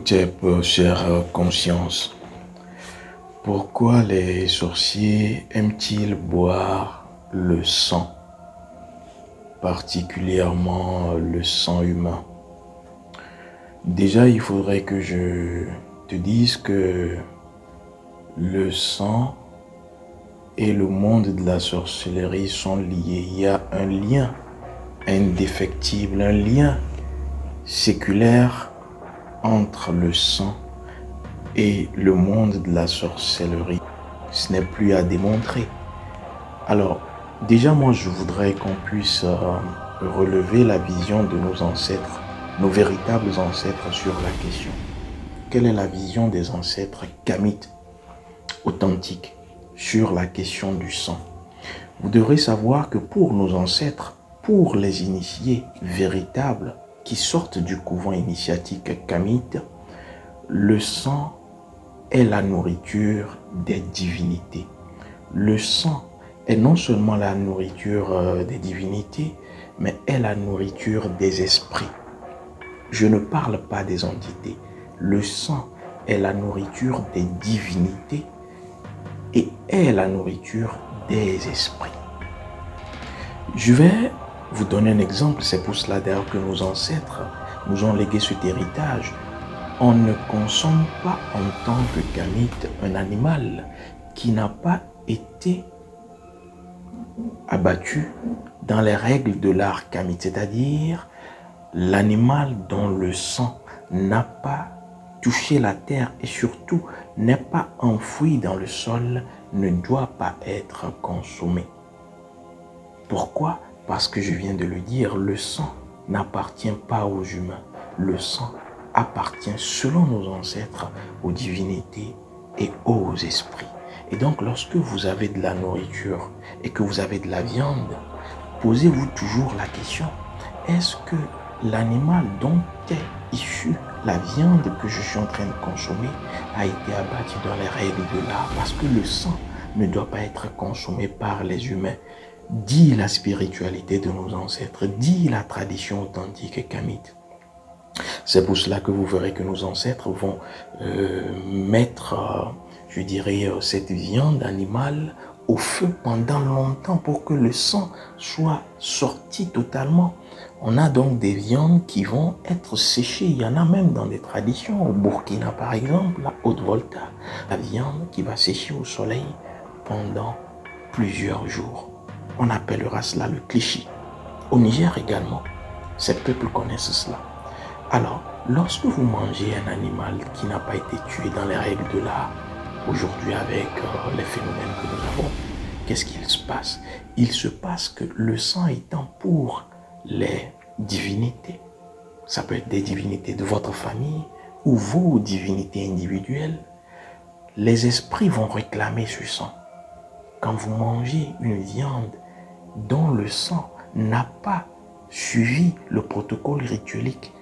Imhotep, chère conscience, pourquoi les sorciers aiment-ils boire le sang, particulièrement le sang humain? Déjà, il faudrait que je te dise que le sang et le monde de la sorcellerie sont liés. Il y a un lien indéfectible, un lien séculaire entre le sang et le monde de la sorcellerie. Ce n'est plus à démontrer. Alors, déjà, moi, je voudrais qu'on puisse relever la vision de nos ancêtres, nos véritables ancêtres sur la question. Quelle est la vision des ancêtres kamites authentiques sur la question du sang? Vous devrez savoir que pour nos ancêtres, pour les initiés véritables qui sortent du couvent initiatique kamite, le sang est la nourriture des divinités. Le sang est non seulement la nourriture des divinités, mais est la nourriture des esprits. Je ne parle pas des entités. Le sang est la nourriture des divinités et est la nourriture des esprits. Je vais vous donner un exemple. C'est pour cela d'ailleurs que nos ancêtres nous ont légué cet héritage. On ne consomme pas en tant que kamite un animal qui n'a pas été abattu dans les règles de l'art kamite, c'est-à-dire l'animal dont le sang n'a pas touché la terre et surtout n'est pas enfoui dans le sol, ne doit pas être consommé. Pourquoi? Parce que je viens de le dire, le sang n'appartient pas aux humains. Le sang appartient, selon nos ancêtres, aux divinités et aux esprits. Et donc, lorsque vous avez de la nourriture et que vous avez de la viande, posez-vous toujours la question, est-ce que l'animal dont est issue la viande que je suis en train de consommer a été abattu dans les règles de l'art? Parce que le sang ne doit pas être consommé par les humains. Dit la spiritualité de nos ancêtres, dit la tradition authentique kamite. C'est pour cela que vous verrez que nos ancêtres vont mettre, je dirais, cette viande animale au feu pendant longtemps pour que le sang soit sorti totalement. On a donc des viandes qui vont être séchées. Il y en a même dans des traditions. Au Burkina, par exemple, la Haute-Volta, la viande qui va sécher au soleil pendant plusieurs jours. On appellera cela le klichi. Au Niger également, ces peuples connaissent cela. Alors, lorsque vous mangez un animal qui n'a pas été tué dans les règles de l'art, aujourd'hui avec les phénomènes que nous avons, qu'est-ce qu'il se passe? Il se passe que le sang étant pour les divinités, ça peut être des divinités de votre famille ou vos divinités individuelles, les esprits vont réclamer ce sang. Quand vous mangez une viande dont le sang n'a pas suivi le protocole rituelique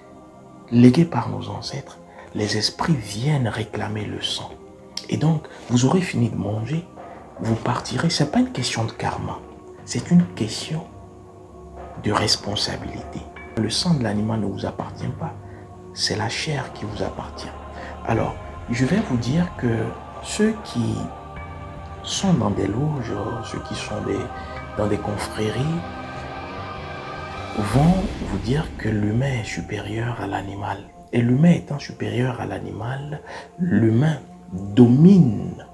légué par nos ancêtres, les esprits viennent réclamer le sang. Et donc, vous aurez fini de manger, vous partirez. Ce n'est pas une question de karma, c'est une question de responsabilité. Le sang de l'animal ne vous appartient pas, c'est la chair qui vous appartient. Alors, je vais vous dire que ceux qui sont dans des loges, ceux qui sont dans des confréries, vont vous dire que l'humain est supérieur à l'animal. Et l'humain étant supérieur à l'animal, l'humain domine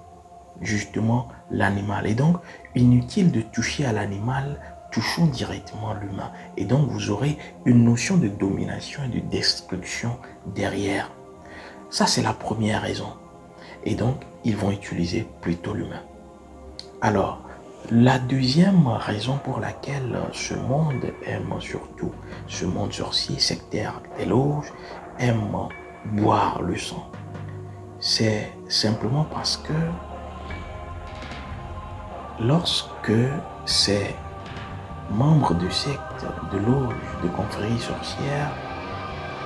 justement l'animal. Et donc, inutile de toucher à l'animal, touchons directement l'humain. Et donc, vous aurez une notion de domination et de destruction derrière. Ça, c'est la première raison. Et donc, ils vont utiliser plutôt l'humain. Alors, la deuxième raison pour laquelle ce monde aime surtout, ce monde sorcier, sectaire des loges, aime boire le sang, c'est simplement parce que lorsque ces membres de sectes, de loges, de confréries sorcières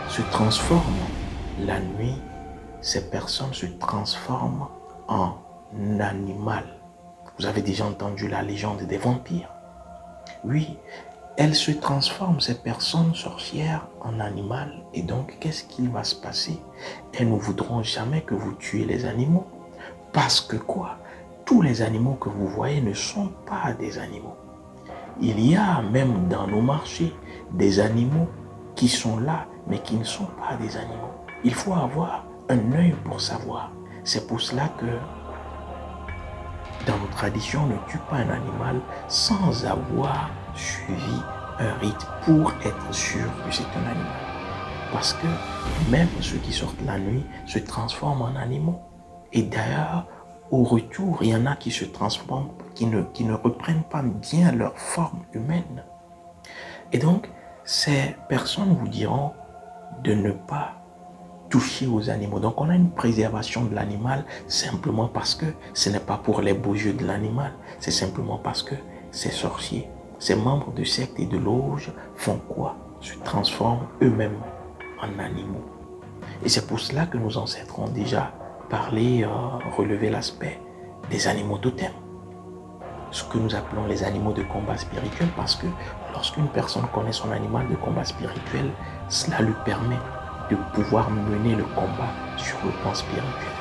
se transforment la nuit, ces personnes se transforment en animal. Vous avez déjà entendu la légende des vampires? Oui, elles se transforment, ces personnes sorcières, en animal. Et donc, qu'est-ce qui va se passer? Elles ne voudront jamais que vous tuiez les animaux. Parce que quoi? Tous les animaux que vous voyez ne sont pas des animaux. Il y a même dans nos marchés des animaux qui sont là, mais qui ne sont pas des animaux. Il faut avoir un œil pour savoir. C'est pour cela que dans nos traditions, on ne tue pas un animal sans avoir suivi un rite pour être sûr que c'est un animal. Parce que même ceux qui sortent la nuit se transforment en animaux. Et d'ailleurs, au retour, il y en a qui se transforment, qui ne reprennent pas bien leur forme humaine. Et donc, ces personnes vous diront de ne pas toucher aux animaux. Donc, on a une préservation de l'animal simplement parce que ce n'est pas pour les beaux yeux de l'animal. C'est simplement parce que ces sorciers, ces membres de sectes et de loges font quoi? Se transforment eux-mêmes en animaux. Et c'est pour cela que nos ancêtres ont déjà parlé, relevé l'aspect des animaux totems. Ce que nous appelons les animaux de combat spirituel, parce que lorsqu'une personne connaît son animal de combat spirituel, cela lui permet de pouvoir mener le combat sur le plan spirituel.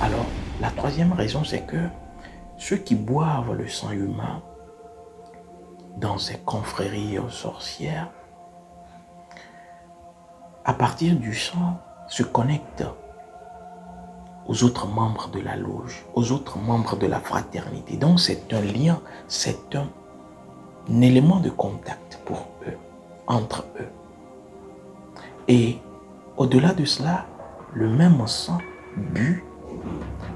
Alors, la troisième raison, c'est que ceux qui boivent le sang humain dans ces confréries sorcières, à partir du sang, se connectent aux autres membres de la loge, aux autres membres de la fraternité. Donc c'est un lien, c'est un élément de contact pour eux, entre eux. Et au-delà de cela, le même sang bu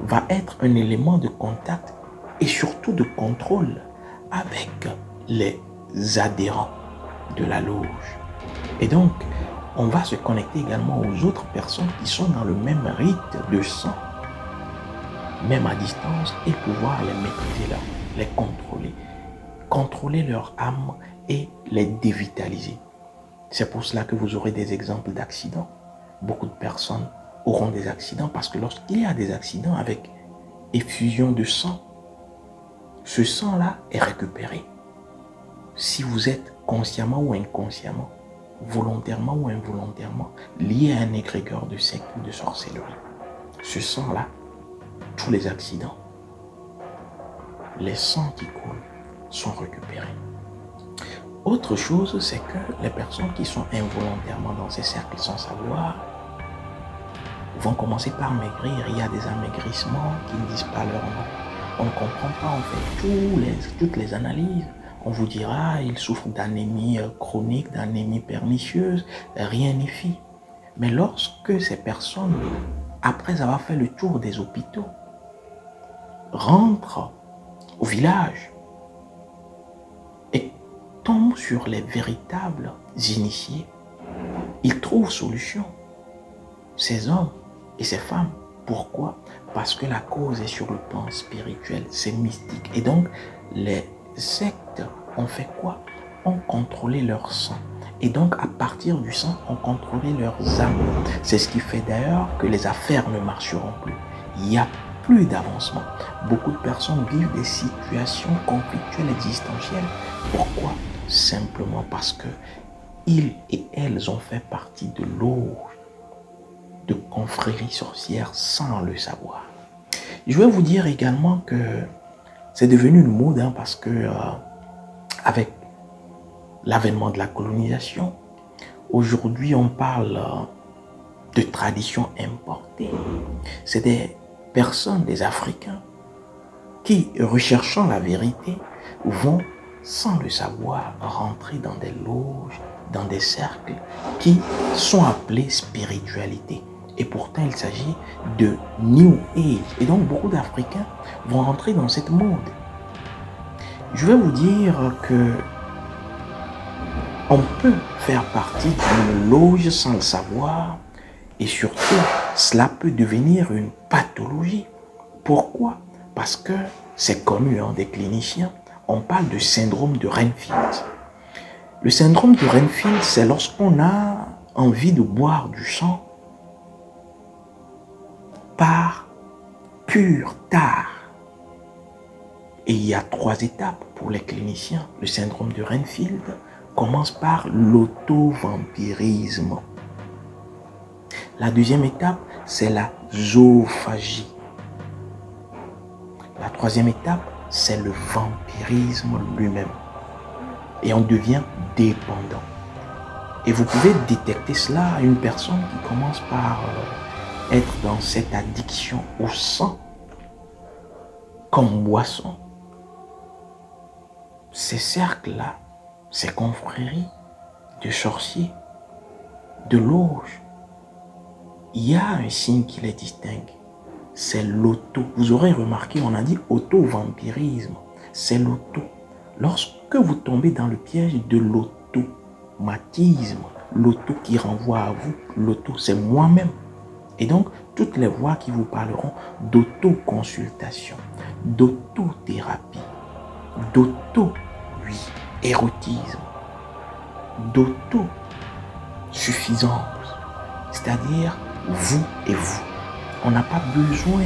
va être un élément de contact et surtout de contrôle avec les adhérents de la loge. Et donc, on va se connecter également aux autres personnes qui sont dans le même rite de sang, même à distance, et pouvoir les maîtriser, les contrôler leur âme et les dévitaliser. C'est pour cela que vous aurez des exemples d'accidents. Beaucoup de personnes auront des accidents parce que lorsqu'il y a des accidents avec effusion de sang, ce sang-là est récupéré. Si vous êtes consciemment ou inconsciemment, volontairement ou involontairement, lié à un égrégore de secte ou de sorcellerie, ce sang-là, tous les accidents, les sangs qui coulent sont récupérés. Autre chose, c'est que les personnes qui sont involontairement dans ces cercles sans savoir vont commencer par maigrir. Il y a des amaigrissements qui ne disent pas leur nom. On ne comprend pas, on fait toutes les analyses. On vous dira, il souffre d'anémie chronique, d'anémie pernicieuse, rien n'y fit. Mais lorsque ces personnes, après avoir fait le tour des hôpitaux, rentrent au village et tombent sur les véritables initiés, ils trouvent solution. Ces hommes et ces femmes. Pourquoi? Parce que la cause est sur le plan spirituel, c'est mystique. Et donc, les sectes ont fait quoi? Ont contrôlé leur sang. Et donc, à partir du sang, ont contrôlé leurs âmes. C'est ce qui fait d'ailleurs que les affaires ne marcheront plus. Il n'y a plus d'avancement. Beaucoup de personnes vivent des situations conflictuelles existentielles. Pourquoi? Simplement parce que ils et elles ont fait partie de l'eau, de confréries sorcières sans le savoir. Je vais vous dire également que c'est devenu une mode parce que avec l'avènement de la colonisation, aujourd'hui on parle de traditions importées. C'est des personnes, des Africains, qui, recherchant la vérité, vont, sans le savoir, rentrer dans des loges, dans des cercles qui sont appelés spiritualité. Et pourtant, il s'agit de New Age. Et donc, beaucoup d'Africains vont rentrer dans cette mode. Je vais vous dire que on peut faire partie d'une loge sans le savoir. Et surtout, cela peut devenir une pathologie. Pourquoi? Parce que c'est connu des cliniciens. On parle de syndrome de Renfield. Le syndrome de Renfield, c'est lorsqu'on a envie de boire du sang par pur tard. Et il y a 3 étapes pour les cliniciens. Le syndrome de Renfield, commence par l'auto-vampirisme. La deuxième étape, c'est la zoophagie. La troisième étape, c'est le vampirisme lui-même. Et on devient dépendant. Et vous pouvez détecter cela à une personne qui commence par être dans cette addiction au sang comme boisson. Ces cercles-là, ces confréries de sorciers, de loges, il y a un signe qui les distingue. C'est l'auto. Vous aurez remarqué, on a dit auto-vampirisme. C'est l'auto. Lorsque vous tombez dans le piège de l'automatisme, l'auto qui renvoie à vous, l'auto, c'est moi-même. Et donc, toutes les voix qui vous parleront d'autoconsultation, d'autothérapie, érotisme, d'autosuffisance, c'est-à-dire vous et vous. On n'a pas besoin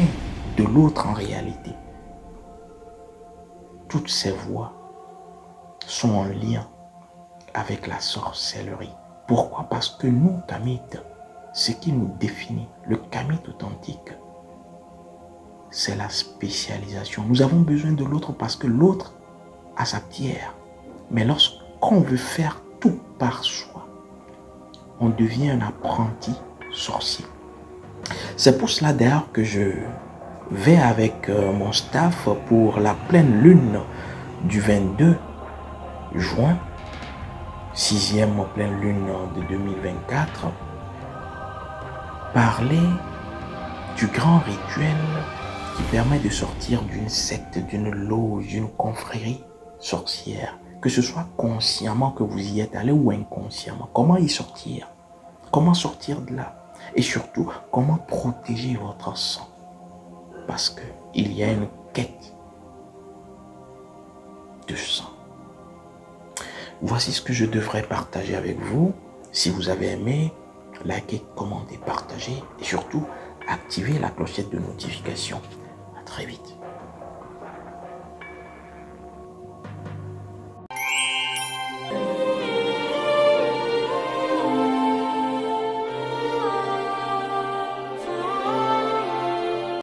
de l'autre en réalité. Toutes ces voix sont en lien avec la sorcellerie. Pourquoi? Parce que nous, Kamites, ce qui nous définit, le Kamite authentique, c'est la spécialisation. Nous avons besoin de l'autre parce que l'autre a sa pierre. Mais lorsqu'on veut faire tout par soi, on devient un apprenti sorcier. C'est pour cela d'ailleurs que je vais avec mon staff pour la pleine lune du 22 juin, 6e pleine lune de 2024, parler du grand rituel qui permet de sortir d'une secte, d'une loge, d'une confrérie sorcière, que ce soit consciemment que vous y êtes allé ou inconsciemment. Comment y sortir? Comment sortir de là? Et surtout, comment protéger votre sang? Parce qu'il y a une quête de sang. Voici ce que je devrais partager avec vous. Si vous avez aimé, likez, commentez, partagez et surtout, activez la clochette de notification. À très vite.